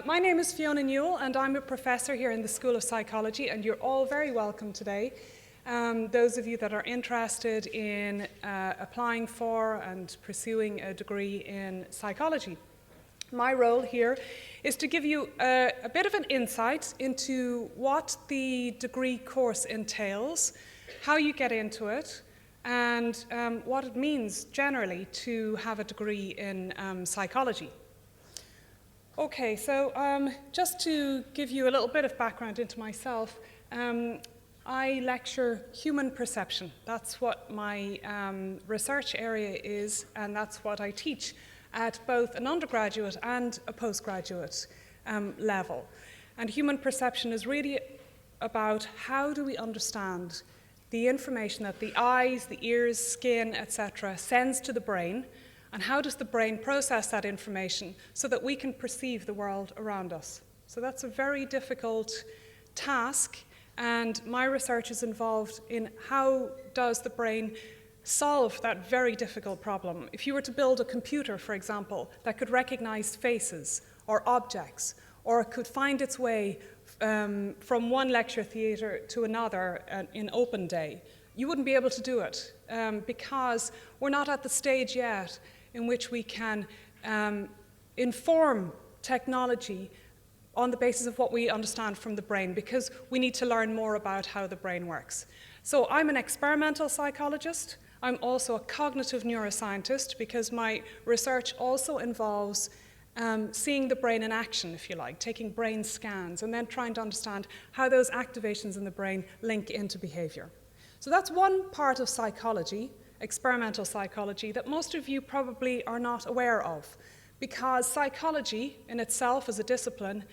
My name is Fiona Newell, and I'm a professor here in the School of Psychology, and you're all very welcome today. Those of you that are interested in applying for and pursuing a degree in psychology. My role here is to give you a bit of an insight into what the degree course entails, how you get into it, and what it means generally to have a degree in psychology. Okay, so just to give you a little bit of background into myself, I lecture human perception. That's what my research area is, and that's what I teach at both an undergraduate and a postgraduate level. And human perception is really about how do we understand the information that the eyes, the ears, skin, etc. sends to the brain, and how does the brain process that information so that we can perceive the world around us. So that's a very difficult task, and my research is involved in how does the brain solve that very difficult problem. If you were to build a computer, for example, that could recognize faces or objects, or it could find its way from one lecture theatre to another in open day, you wouldn't be able to do it because we're not at the stage yet in which we can inform technology on the basis of what we understand from the brain, because we need to learn more about how the brain works. So I'm an experimental psychologist. I'm also a cognitive neuroscientist, because my research also involves seeing the brain in action, if you like, taking brain scans and then trying to understand how those activations in the brain link into behavior. So that's one part of psychology, experimental psychology, that most of you probably are not aware of, because psychology in itself as a discipline,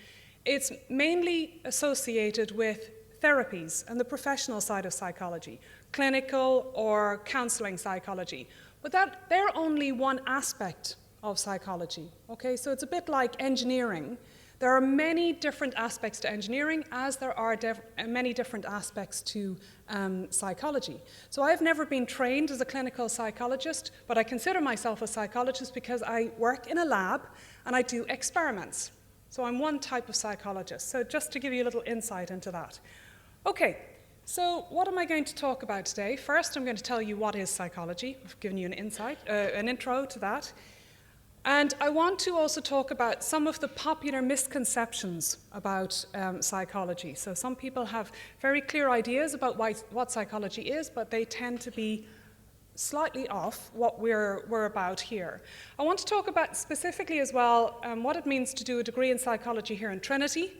it's mainly associated with therapies and the professional side of psychology, clinical or counseling psychology. But they're only one aspect of psychology, okay? So it's a bit like engineering. There are many different aspects to engineering, as there are many different aspects to psychology. So I've never been trained as a clinical psychologist, but I consider myself a psychologist because I work in a lab and I do experiments. So I'm one type of psychologist. So just to give you a little insight into that. Okay, so what am I going to talk about today? First, I'm going to tell you what is psychology. I've given you an intro to that. And I want to also talk about some of the popular misconceptions about psychology. So some people have very clear ideas about what psychology is, but they tend to be slightly off what we're about here. I want to talk about specifically as well what it means to do a degree in psychology here in Trinity.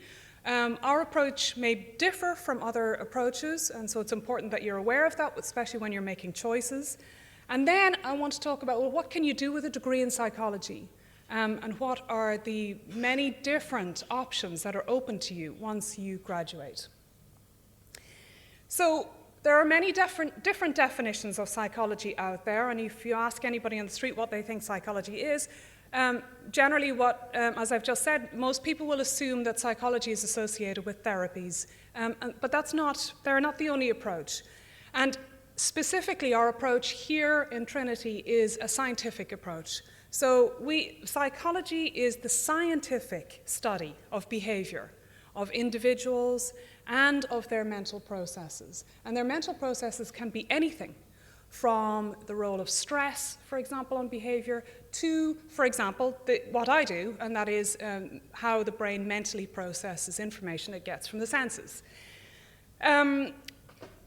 Our approach may differ from other approaches, and so it's important that you're aware of that, especially when you're making choices. And then I want to talk about, well, what can you do with a degree in psychology? And what are the many different options that are open to you once you graduate? So there are many different definitions of psychology out there, and if you ask anybody on the street what they think psychology is, generally as I've just said, most people will assume that psychology is associated with therapies, but they're not the only approach. And specifically, our approach here in Trinity is a scientific approach. So psychology is the scientific study of behavior, of individuals, and of their mental processes. And their mental processes can be anything from the role of stress, for example, on behavior, to, for example, what I do, and that is how the brain mentally processes information it gets from the senses.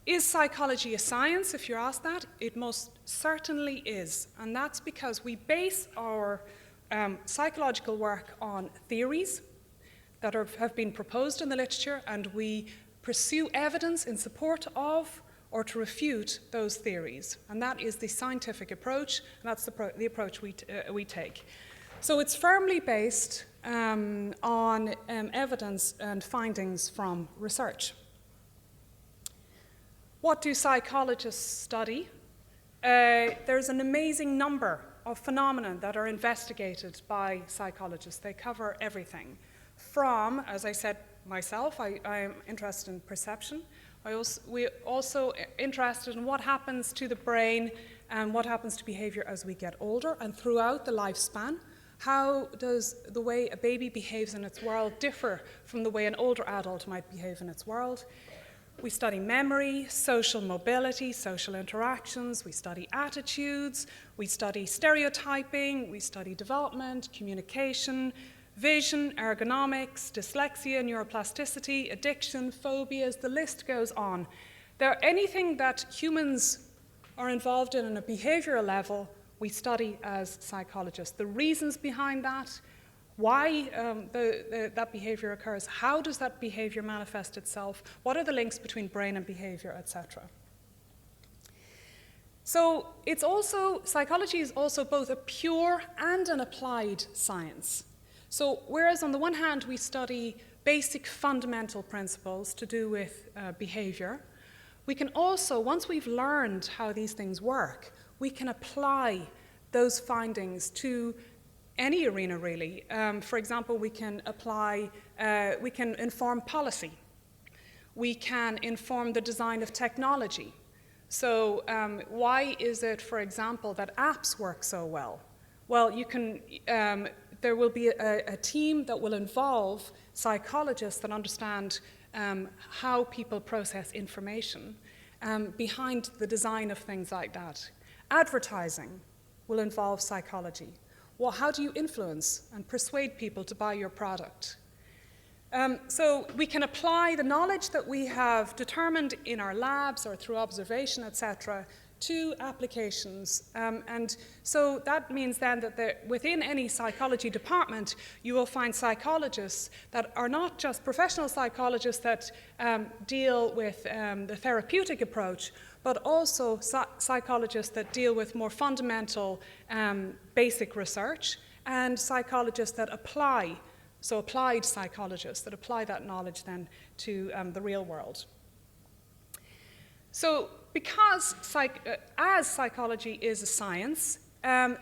Is psychology a science, if you're asked that? It most certainly is, and that's because we base our psychological work on theories that have been proposed in the literature, and we pursue evidence in support of or to refute those theories. And that is the scientific approach, and that's the approach we take. So it's firmly based on evidence and findings from research. What do psychologists study? There's an amazing number of phenomena that are investigated by psychologists. They cover everything from, as I said myself, I am interested in perception. We're also interested in what happens to the brain and what happens to behavior as we get older and throughout the lifespan. How does the way a baby behaves in its world differ from the way an older adult might behave in its world? We study memory, social mobility, social interactions, we study attitudes, we study stereotyping, we study development, communication, vision, ergonomics, dyslexia, neuroplasticity, addiction, phobias, the list goes on. Anything that humans are involved in a behavioral level, we study as psychologists. The reasons behind that, why that behavior occurs, how does that behavior manifest itself, what are the links between brain and behavior, etc. So psychology is also both a pure and an applied science. So whereas on the one hand we study basic fundamental principles to do with behavior, we can also, once we've learned how these things work, we can apply those findings to any arena, really. For example, we can inform policy. We can inform the design of technology. So why is it, for example, that apps work so well? Well, there will be a team that will involve psychologists that understand how people process information behind the design of things like that. Advertising will involve psychology. Well, how do you influence and persuade people to buy your product? So we can apply the knowledge that we have determined in our labs or through observation, etc., to applications. And so that means then that within any psychology department, you will find psychologists that are not just professional psychologists that deal with the therapeutic approach, but also psychologists that deal with more fundamental basic research, and psychologists that apply, so applied psychologists that apply that knowledge then to the real world. So because as psychology is a science,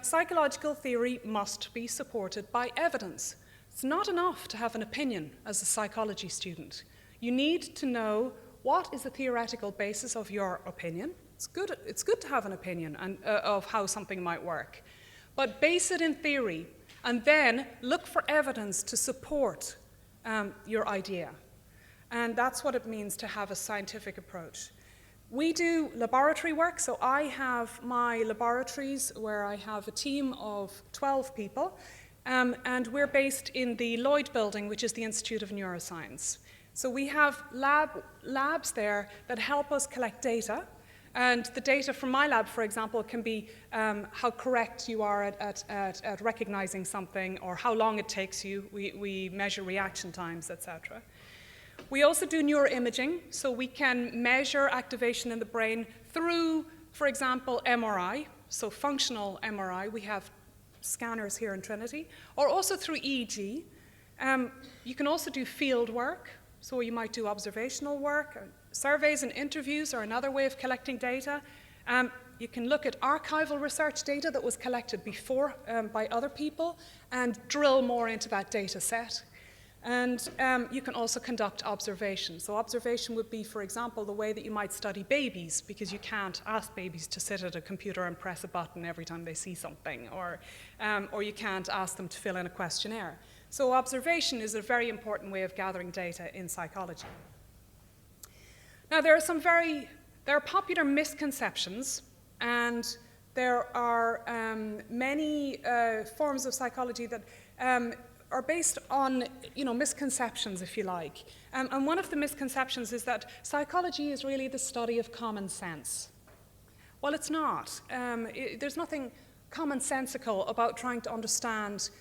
psychological theory must be supported by evidence. It's not enough to have an opinion as a psychology student. You need to know what is the theoretical basis of your opinion. It's good to have an opinion of how something might work, but base it in theory and then look for evidence to support your idea. And that's what it means to have a scientific approach. We do laboratory work, so I have my laboratories where I have a team of 12 people, and we're based in the Lloyd building, which is the Institute of Neuroscience. So we have labs there that help us collect data, and the data from my lab, for example, can be how correct you are at recognizing something, or how long it takes you. We measure reaction times, etc. We also do neuroimaging, so we can measure activation in the brain through, for example, MRI, so functional MRI. We have scanners here in Trinity, or also through EEG. You can also do field work, so you might do observational work. Surveys and interviews are another way of collecting data. You can look at archival research data that was collected before by other people and drill more into that data set. And you can also conduct observation. So observation would be, for example, the way that you might study babies, because you can't ask babies to sit at a computer and press a button every time they see something, or you can't ask them to fill in a questionnaire. So observation is a very important way of gathering data in psychology. Now, there are popular misconceptions, and there are many forms of psychology that are based on, misconceptions, if you like. And one of the misconceptions is that psychology is really the study of common sense. Well, it's not. There's nothing commonsensical about trying to understand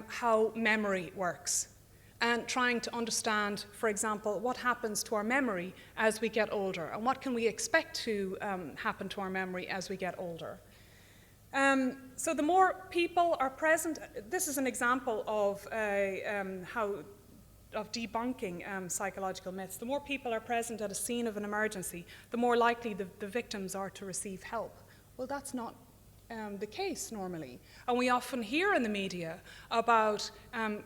how memory works, and trying to understand, for example, what happens to our memory as we get older, and what can we expect to happen to our memory as we get older. So the more people are present, this is an example of debunking psychological myths. The more people are present at a scene of an emergency, the more likely the victims are to receive help. Well, that's not the case normally. And we often hear in the media about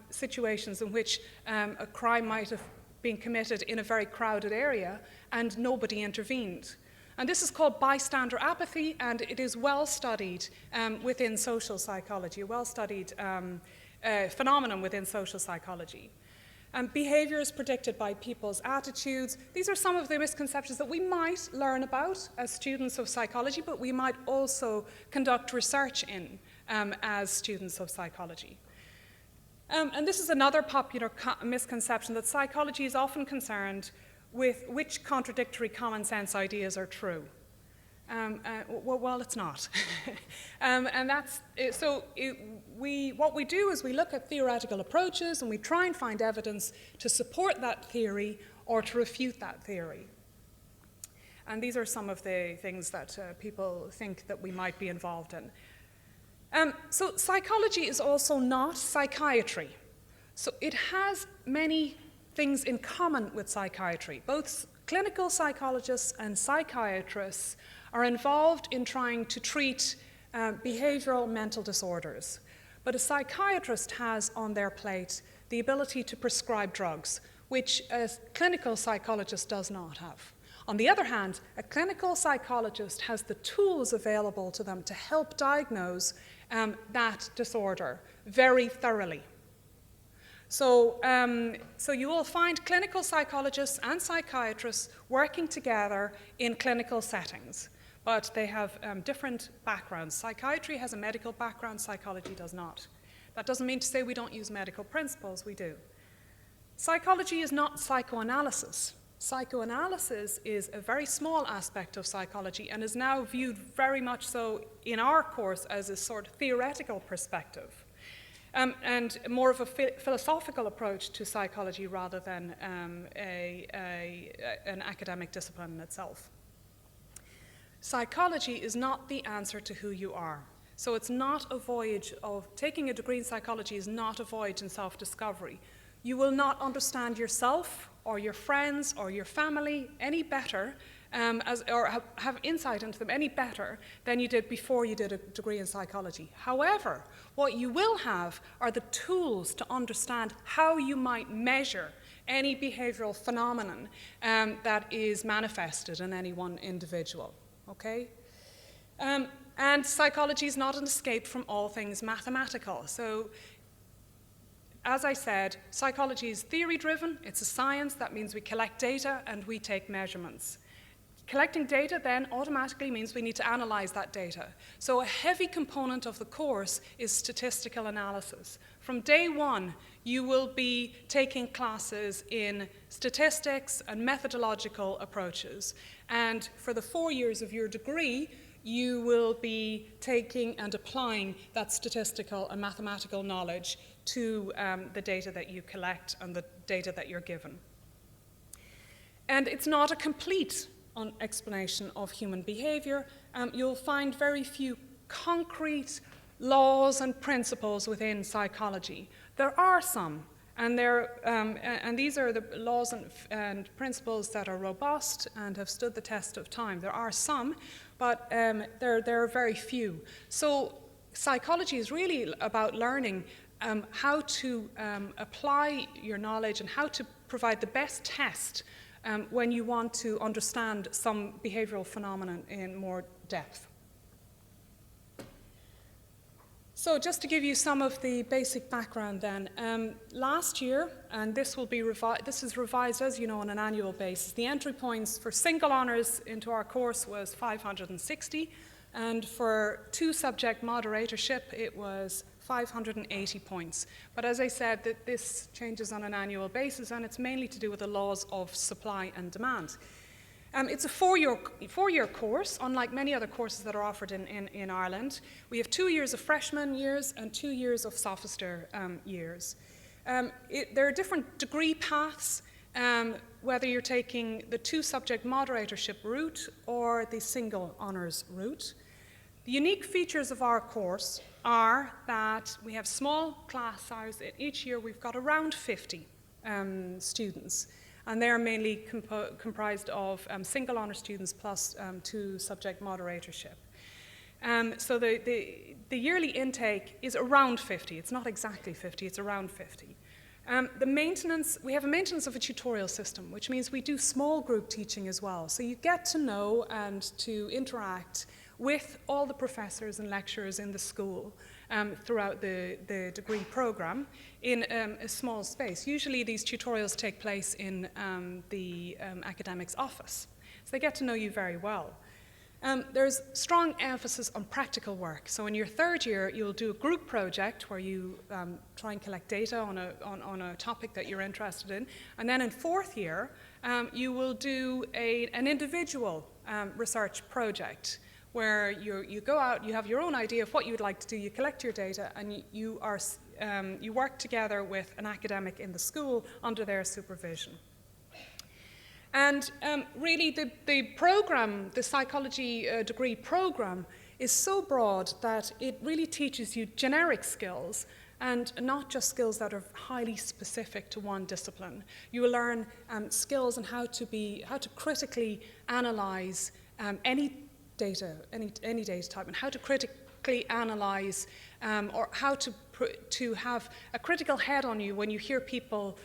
situations in which a crime might have been committed in a very crowded area and nobody intervened. And this is called bystander apathy, and it is well studied within social psychology, well studied phenomenon within social psychology. Behavior is predicted by people's attitudes. These are some of the misconceptions that we might learn about as students of psychology, but we might also conduct research in as students of psychology. And this is another popular misconception, that psychology is often concerned with which contradictory common sense ideas are true. Well, it's not. And that's, what we do is we look at theoretical approaches and we try and find evidence to support that theory or to refute that theory. And these are some of the things that people think that we might be involved in. So psychology is also not psychiatry. So it has many things in common with psychiatry. Both clinical psychologists and psychiatrists are involved in trying to treat behavioral mental disorders. But a psychiatrist has on their plate the ability to prescribe drugs, which a clinical psychologist does not have. On the other hand, a clinical psychologist has the tools available to them to help diagnose that disorder very thoroughly. So you will find clinical psychologists and psychiatrists working together in clinical settings, but they have different backgrounds. Psychiatry has a medical background, psychology does not. That doesn't mean to say we don't use medical principles, we do. Psychology is not psychoanalysis. Psychoanalysis is a very small aspect of psychology and is now viewed very much so in our course as a sort of theoretical perspective. And more of a philosophical approach to psychology rather than an academic discipline in itself. Psychology is not the answer to who you are. So it's not a voyage of, taking a degree in psychology is not a voyage in self-discovery. You will not understand yourself or your friends or your family any better or have insight into them any better than you did before you did a degree in psychology. However, what you will have are the tools to understand how you might measure any behavioral phenomenon that is manifested in any one individual, okay? And psychology is not an escape from all things mathematical. So, as I said, psychology is theory-driven, it's a science, that means we collect data and we take measurements. Collecting data then automatically means we need to analyze that data. So a heavy component of the course is statistical analysis. From day one, you will be taking classes in statistics and methodological approaches. And for the 4 years of your degree, you will be taking and applying that statistical and mathematical knowledge to the data that you collect and the data that you're given. And it's not a complete explanation of human behavior. You'll find very few concrete laws and principles within psychology. There are some, and these are the laws and principles that are robust and have stood the test of time. There are some, but there are very few. So psychology is really about learning how to apply your knowledge and how to provide the best test when you want to understand some behavioral phenomenon in more depth. So just to give you some of the basic background then, last year, and this will be this is revised, as you know, on an annual basis, the entry points for single honours into our course was 560, and for two-subject moderatorship it was 580 points. But as I said, that this changes on an annual basis, and it's mainly to do with the laws of supply and demand. It's a four-year course, unlike many other courses that are offered in Ireland. We have 2 years of freshman years and 2 years of sophomore years. There are different degree paths, whether you're taking the two-subject moderatorship route or the single honours route. The unique features of our course are that we have small class size. Each year we've got around 50 students, and they're mainly comprised of single honour students plus two-subject moderatorship. So the yearly intake is around 50. It's not exactly 50, it's around 50. We have a maintenance of a tutorial system, which means we do small group teaching as well. So you get to know and to interact with all the professors and lecturers in the school. throughout the degree program in a small space. Usually these tutorials take place in the academic's office, so they get to know you very well. There's strong emphasis on practical work. So in your third year, you'll do a group project where you try and collect data on a topic that you're interested in. And then in fourth year, you will do an individual research project where you go out, you have your own idea of what you would like to do, you collect your data, and you work together with an academic in the school under their supervision. And really the program, the psychology degree program, is so broad that it really teaches you generic skills and not just skills that are highly specific to one discipline. You will learn skills on how to critically analyze any data type, and how to critically analyze or how to have a critical head on you when you hear people's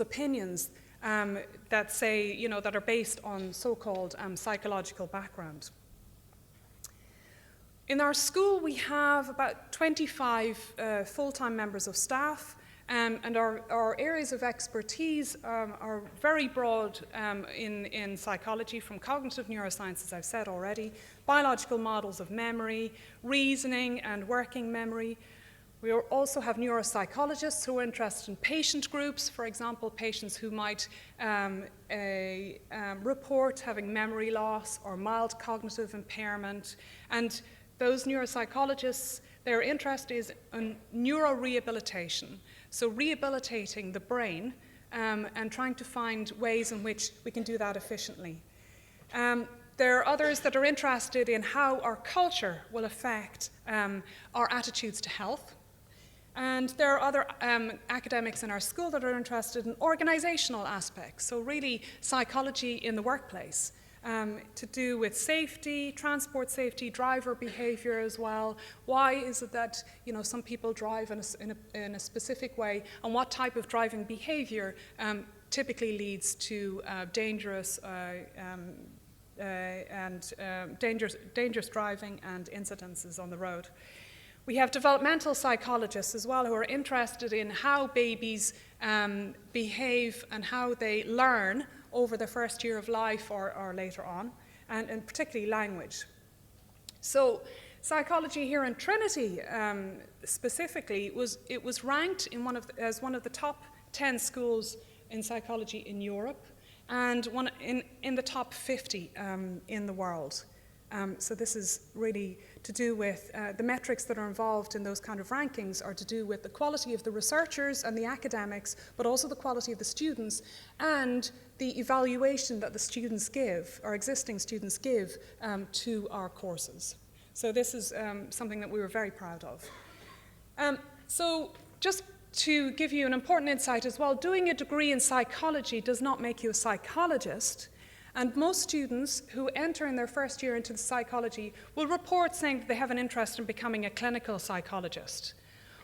opinions that say, that are based on so-called psychological background. In our school, we have about 25 full-time members of staff, and our areas of expertise are very broad in psychology, from cognitive neuroscience, as I've said already, biological models of memory, reasoning and working memory. We also have neuropsychologists who are interested in patient groups, for example, patients who might report having memory loss or mild cognitive impairment. And those neuropsychologists, their interest is in neurorehabilitation, so rehabilitating the brain and trying to find ways in which we can do that efficiently. There are others that are interested in how our culture will affect our attitudes to health. And there are other academics in our school that are interested in organizational aspects, so really psychology in the workplace, to do with safety, transport safety, driver behavior as well. Why is it that some people drive in a specific way, and what type of driving behavior typically leads to dangerous driving and incidences on the road. We have developmental psychologists as well who are interested in how babies behave and how they learn over the first year of life or later on, and particularly language. So psychology here in Trinity specifically was ranked as one of the top 10 schools in psychology in Europe, and in the top 50 in the world. So this is really to do with the metrics that are involved in those kind of rankings are to do with the quality of the researchers and the academics, but also the quality of the students and the evaluation that the students give, or existing students give, to our courses. So this is something that we were very proud of. So just to give you an important insight as well, doing a degree in psychology does not make you a psychologist. And most students who enter in their first year into the psychology will report saying that they have an interest in becoming a clinical psychologist.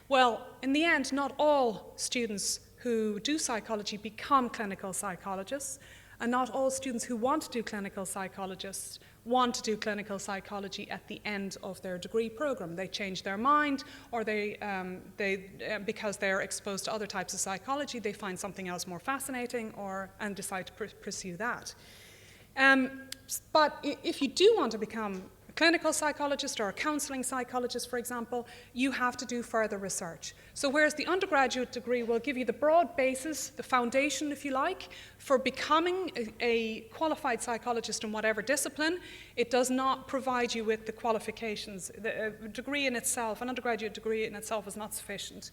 Well, in the end, not all students who do psychology become clinical psychologists, and not all students who want to do clinical psychologists want to do clinical psychology at the end of their degree program. They change their mind, or because they're exposed to other types of psychology, they find something else more fascinating and decide to pursue that. But if you do want to become a clinical psychologist or a counseling psychologist, for example, you have to do further research. So whereas the undergraduate degree will give you the broad basis, the foundation, if you like, for becoming a qualified psychologist in whatever discipline, it does not provide you with the qualifications. The degree in itself, an undergraduate degree in itself, is not sufficient.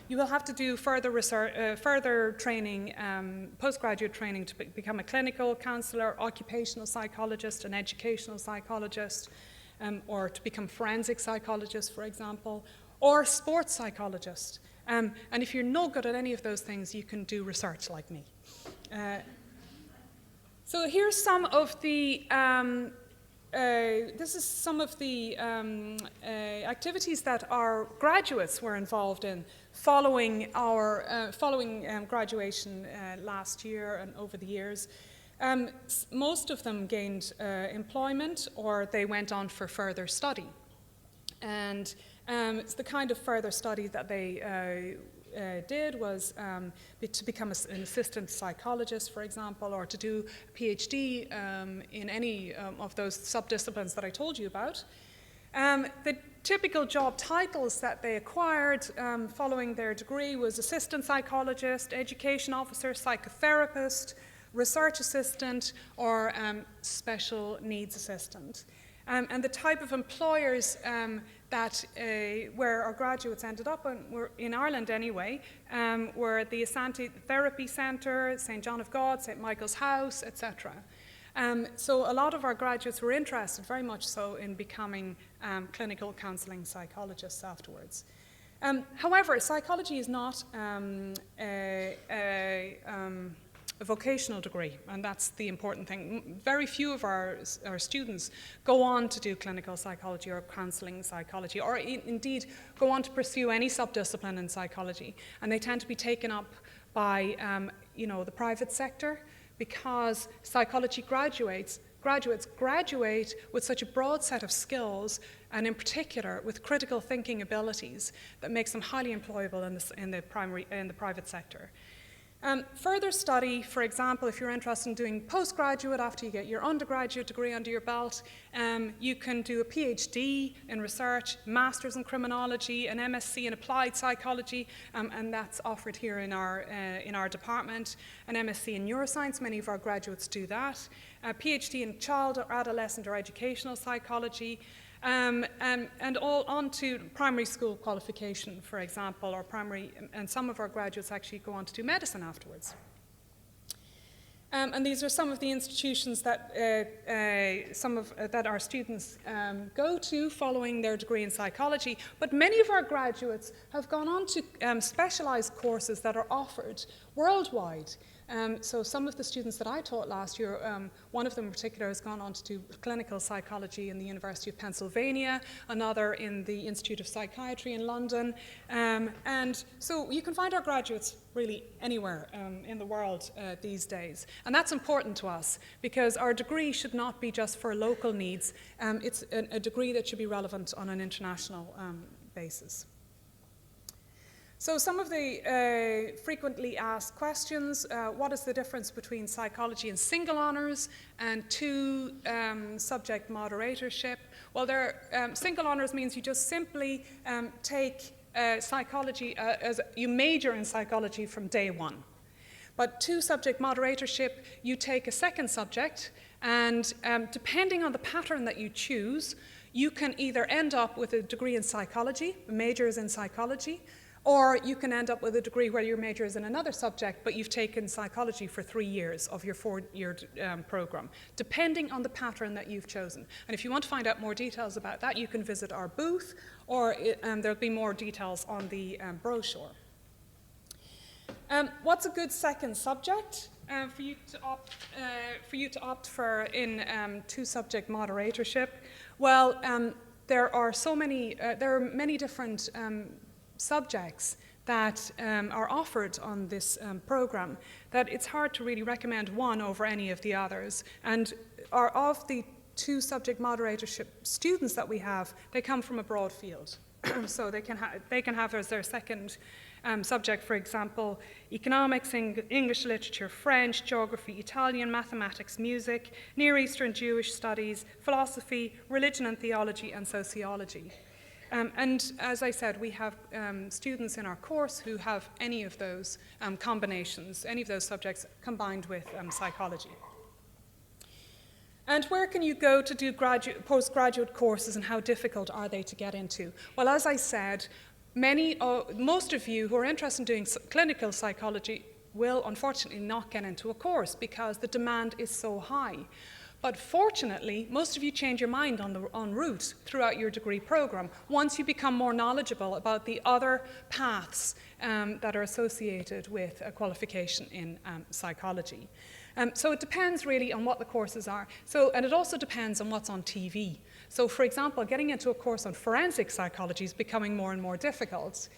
You will have to do further research, further training, postgraduate training to become a clinical counselor, occupational psychologist, an educational psychologist, or to become forensic psychologist, for example, or sports psychologist. And if you're no good at any of those things, you can do research like me. So here's some of the this is some of the activities that our graduates were involved in following our graduation last year and over the years. Most of them gained employment, or they went on for further study. And It's the kind of further study that they did was to become an assistant psychologist, for example, or to do a PhD in any of those subdisciplines that I told you about. The typical job titles that they acquired following their degree was assistant psychologist, education officer, psychotherapist, research assistant, or special needs assistant. And the type of employers where our graduates ended up were in Ireland anyway, were the Asante Therapy Centre, St. John of God, St. Michael's House, etc. So a lot of our graduates were interested, very much so, in becoming clinical counselling psychologists afterwards. However, psychology is not a vocational degree, and that's the important thing. Very few of our students go on to do clinical psychology or counselling psychology, or indeed go on to pursue any subdiscipline in psychology, and they tend to be taken up by the private sector, because psychology graduates graduate with such a broad set of skills, and in particular with critical thinking abilities that makes them highly employable in the private sector. Further study, for example, if you're interested in doing postgraduate after you get your undergraduate degree under your belt, you can do a PhD in research, master's in criminology, an MSc in applied psychology, and that's offered here in our department, an MSc in neuroscience. Many of our graduates do that. A PhD in child or adolescent or educational psychology, and all on to primary school qualification, for example, or primary, and some of our graduates actually go on to do medicine afterwards. And these are some of the institutions that that our students go to following their degree in psychology. But many of our graduates have gone on to specialised courses that are offered worldwide. So some of the students that I taught last year, one of them in particular has gone on to do clinical psychology in the University of Pennsylvania, another in the Institute of Psychiatry in London. And so you can find our graduates really anywhere in the world these days. And that's important to us, because our degree should not be just for local needs. It's a degree that should be relevant on an international basis. So some of the frequently asked questions: what is the difference between psychology and single honours and two subject moderatorship? Well, single honours means you just simply take psychology as you major in psychology from day one. But two subject moderatorship, you take a second subject, and depending on the pattern that you choose, you can either end up with a degree in psychology, a major is in psychology, or you can end up with a degree where your major is in another subject, but you've taken psychology for 3 years of your 4-year program, depending on the pattern that you've chosen. And if you want to find out more details about that, you can visit our booth, or there'll be more details on the brochure. What's a good second subject for you to opt for in two-subject moderatorship? Well, there are many different subjects that are offered on this program that it's hard to really recommend one over any of the others. And of the two subject moderatorship students that we have, they come from a broad field. So they can have as their second subject, for example, economics, English literature, French, geography, Italian, mathematics, music, Near Eastern Jewish studies, philosophy, religion and theology, and sociology. And as I said, we have students in our course who have any of those combinations, any of those subjects combined with psychology. And where can you go to do postgraduate courses, and how difficult are they to get into? Well, as I said, most of you who are interested in doing clinical psychology will unfortunately not get into a course because the demand is so high. But fortunately, most of you change your mind en route throughout your degree program once you become more knowledgeable about the other paths that are associated with a qualification in psychology. So it depends really on what the courses are. And it also depends on what's on TV. So for example, getting into a course on forensic psychology is becoming more and more difficult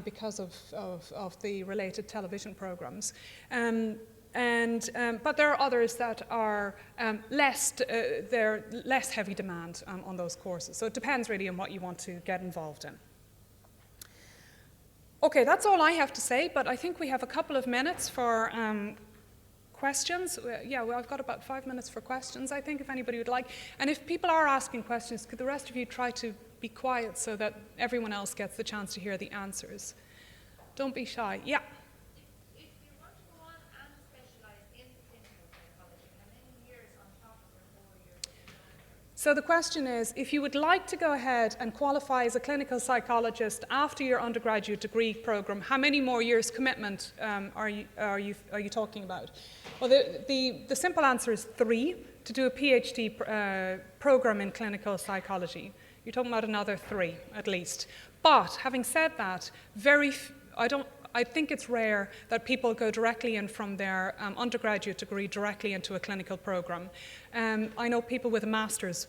because of the related television programs. But there are others that are less heavy demand on those courses. So it depends really on what you want to get involved in. Okay, that's all I have to say, but I think we have a couple of minutes for questions. Yeah, well, I've got about 5 minutes for questions, I think, if anybody would like. And if people are asking questions, could the rest of you try to be quiet so that everyone else gets the chance to hear the answers? Don't be shy. Yeah. If you want to go on and specialise in clinical psychology, how many years on top of your 4 years? So the question is, if you would like to go ahead and qualify as a clinical psychologist after your undergraduate degree program, how many more years commitment are you talking about? Well, the simple answer is 3 to do a PhD program in clinical psychology. You're talking about another 3 at least. But having said that, I think it's rare that people go directly in from their undergraduate degree directly into a clinical program. I know people with a master's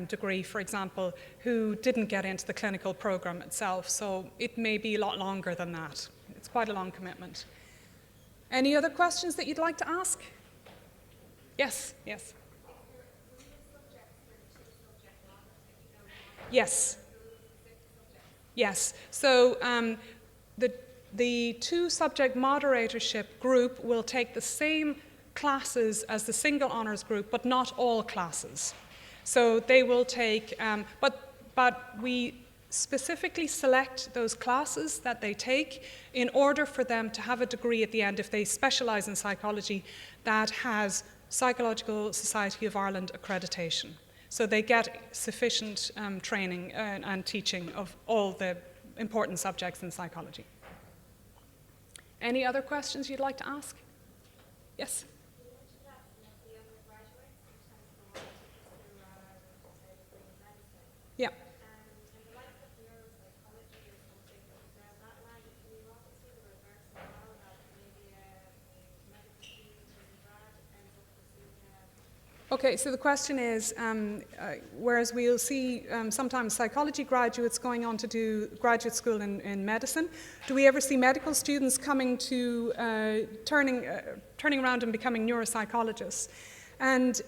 degree, for example, who didn't get into the clinical program itself, so it may be a lot longer than that. It's quite a long commitment. Any other questions that you'd like to ask? Yes, yes. Yes. Yes. So the 2-subject moderatorship group will take the same classes as the single honours group, but not all classes. So they will take, but we specifically select those classes that they take in order for them to have a degree at the end if they specialise in psychology that has Psychological Society of Ireland accreditation. So they get sufficient training and teaching of all the important subjects in psychology. Any other questions you'd like to ask? Yes? Yeah. Okay, so the question is, whereas we'll see sometimes psychology graduates going on to do graduate school in medicine, do we ever see medical students coming to turning around and becoming neuropsychologists? And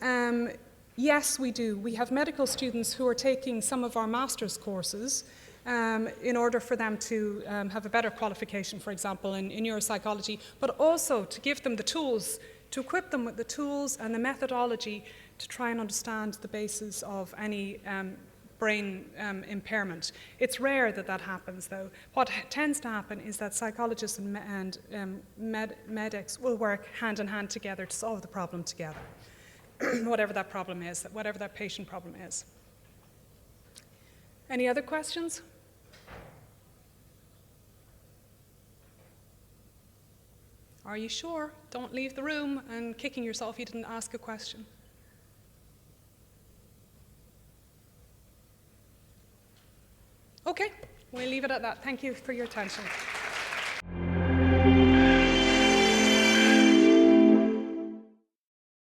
yes, we do. We have medical students who are taking some of our master's courses in order for them to have a better qualification, for example, in neuropsychology, but also to give them the tools, to equip them with the tools and the methodology to try and understand the basis of any brain impairment. It's rare that that happens, though. What tends to happen is that psychologists and medics will work hand in hand together to solve the problem together, whatever that problem is, whatever that patient problem is. Any other questions? Are you sure? Don't leave the room and kicking yourself you didn't ask a question. Okay, we'll leave it at that. Thank you for your attention.